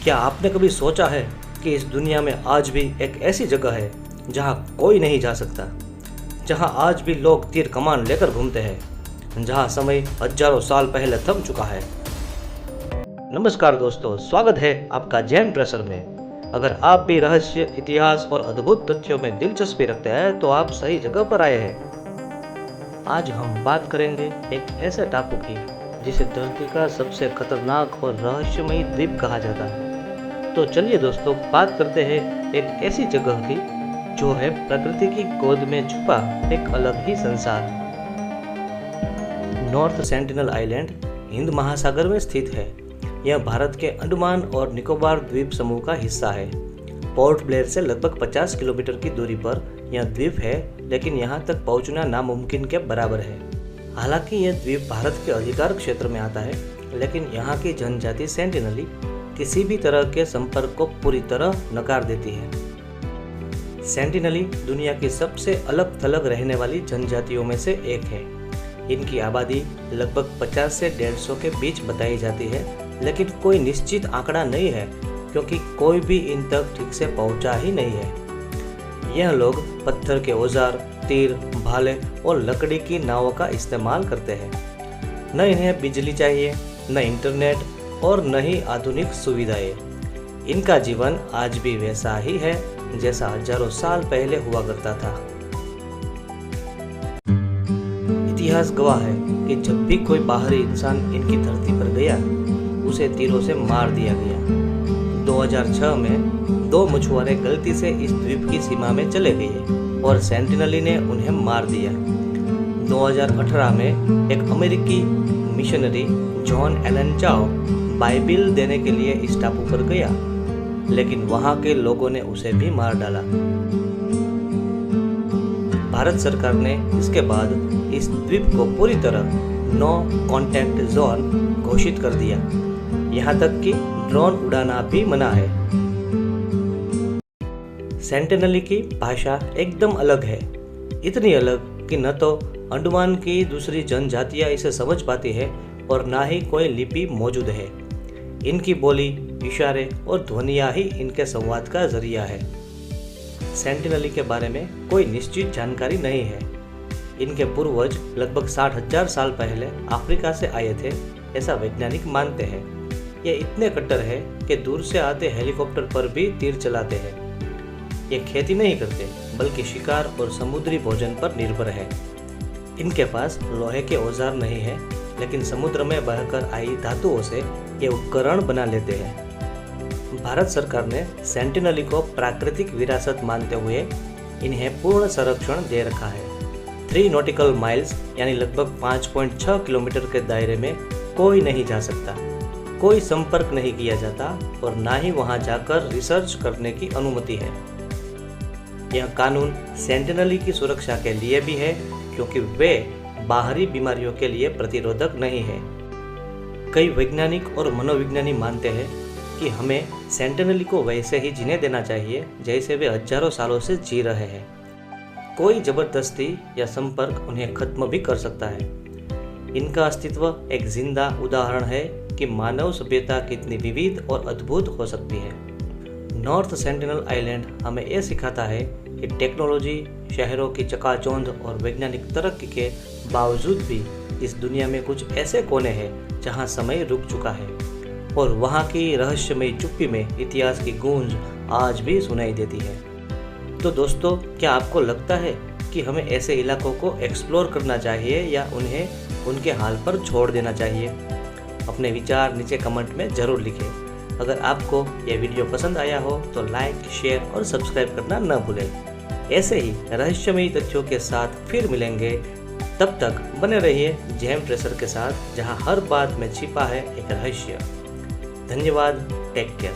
क्या आपने कभी सोचा है कि इस दुनिया में आज भी एक ऐसी जगह है जहां कोई नहीं जा सकता, जहां आज भी लोग तीर कमान लेकर घूमते हैं, जहां समय हजारों साल पहले थम चुका है। नमस्कार दोस्तों, स्वागत है आपका जैन ट्रेसर में। अगर आप भी रहस्य, इतिहास और अद्भुत तथ्यों में दिलचस्पी रखते हैं तो आप सही जगह पर आए हैं। आज हम बात करेंगे एक ऐसे टापू की जिसे धरती का सबसे खतरनाक और रहस्यमयी द्वीप कहा जाता है। तो चलिए दोस्तों, बात करते हैं एक ऐसी जगह की जो है प्रकृति की गोद में छुपा एक अलग ही संसार। नॉर्थ सेंटिनल आइलैंड हिंद महासागर में स्थित है। यह भारत के अंडमान और निकोबार द्वीप समूह का हिस्सा है। पोर्ट ब्लेयर से लगभग 50 किलोमीटर की दूरी पर यह द्वीप है, लेकिन यहाँ तक पहुँचना नामुमकिन के बराबर है। हालांकि यह द्वीप भारत के अधिकार क्षेत्र में आता है, लेकिन यहाँ की जनजाति सेंटिनली किसी भी तरह के संपर्क को पूरी तरह नकार देती है। सेंटिनली दुनिया की सबसे अलग थलग रहने वाली जनजातियों में से एक है। इनकी आबादी लगभग 50 से 150 के बीच बताई जाती है, लेकिन कोई निश्चित आंकड़ा नहीं है क्योंकि कोई भी इन तक ठीक से पहुंचा ही नहीं है। यह लोग पत्थर के औजार, तीर, भाले और लकड़ी की नावों का इस्तेमाल करते हैं। न इन्हें बिजली चाहिए, न इंटरनेट और न ही आधुनिक सुविधाएं। इनका जीवन आज भी वैसा ही है जैसा हजारों साल पहले हुआ करता था। इतिहास गवाह है कि जब भी कोई बाहरी इंसान इनकी धरती पर गया, उसे तीरों से मार दिया गया। 2006 में 2 मछुआरे गलती से इस द्वीप की सीमा में चले गए और सेंटिनली ने उन्हें मार दिया। 2018 में एक अमेरिकी मिशनरी जॉन एलन चाओ बाइबिल देने के लिए इस टापू पर गया, लेकिन वहां के लोगों ने उसे भी मार डाला। भारत सरकार ने इसके बाद इस द्वीप को पूरी तरह नो कॉन्टैक्ट जोन घोषित कर दिया। यहाँ तक कि ड्रोन उड़ाना भी मना है। सेंटिनली की भाषा एकदम अलग है, इतनी अलग कि न तो अंडमान की दूसरी जनजातियां इसे समझ पाती है और ना ही कोई लिपि मौजूद है। इनकी बोली, इशारे और ध्वनियाँ ही इनके संवाद का जरिया है। सेंटिनली के बारे में कोई निश्चित जानकारी नहीं है। इनके पूर्वज लगभग 60,000 साल पहले अफ्रीका से आए थे, ऐसा वैज्ञानिक मानते हैं। ये इतने कट्टर है कि दूर से आते हेलीकॉप्टर पर भी तीर चलाते हैं। ये खेती नहीं करते, बल्कि शिकार और समुद्री भोजन पर निर्भर है। इनके पास लोहे के औजार नहीं है, लेकिन समुद्र में बहकर आई धातुओं से ये उपकरण बना लेते हैं। भारत सरकार ने सेंटिनली को प्राकृतिक विरासत मानते हुए इन्हें पूर्ण संरक्षण दे रखा है। 3 नॉटिकल माइल्स यानी लगभग 5.6 किलोमीटर के दायरे में कोई नहीं जा सकता, कोई संपर्क नहीं किया जाता और ना ही वहां जाकर रिसर्च करने की अनुमति है। यह कानून सेंटिनली की सुरक्षा के लिए भी है, क्योंकि वे बाहरी बीमारियों के लिए प्रतिरोधक नहीं है। कई वैज्ञानिक और मनोविज्ञानी मानते हैं कि हमें सेंटिनली को वैसे ही जीने देना चाहिए जैसे वे हजारों सालों से जी रहे हैं। कोई जबरदस्ती या संपर्क उन्हें खत्म भी कर सकता है। इनका अस्तित्व एक जिंदा उदाहरण है कि मानव सभ्यता कितनी विविध और अद्भुत हो सकती है। नॉर्थ सेंटिनल आइलैंड हमें यह सिखाता है कि टेक्नोलॉजी, शहरों की चकाचौंध और वैज्ञानिक तरक्की के बावजूद भी इस दुनिया में कुछ ऐसे कोने हैं जहां समय रुक चुका है और वहां की रहस्यमयी चुप्पी में इतिहास की गूंज आज भी सुनाई देती है। तो दोस्तों, क्या आपको लगता है कि हमें ऐसे इलाकों को एक्सप्लोर करना चाहिए या उन्हें उनके हाल पर छोड़ देना चाहिए? अपने विचार नीचे कमेंट में ज़रूर लिखें। अगर आपको यह वीडियो पसंद आया हो तो लाइक, शेयर और सब्सक्राइब करना न भूलें। ऐसे ही रहस्यमयी तथ्यों के साथ फिर मिलेंगे। तब तक बने रहिए जैन ट्रेसर के साथ, जहां हर बात में छिपा है एक रहस्य। धन्यवाद। Take care.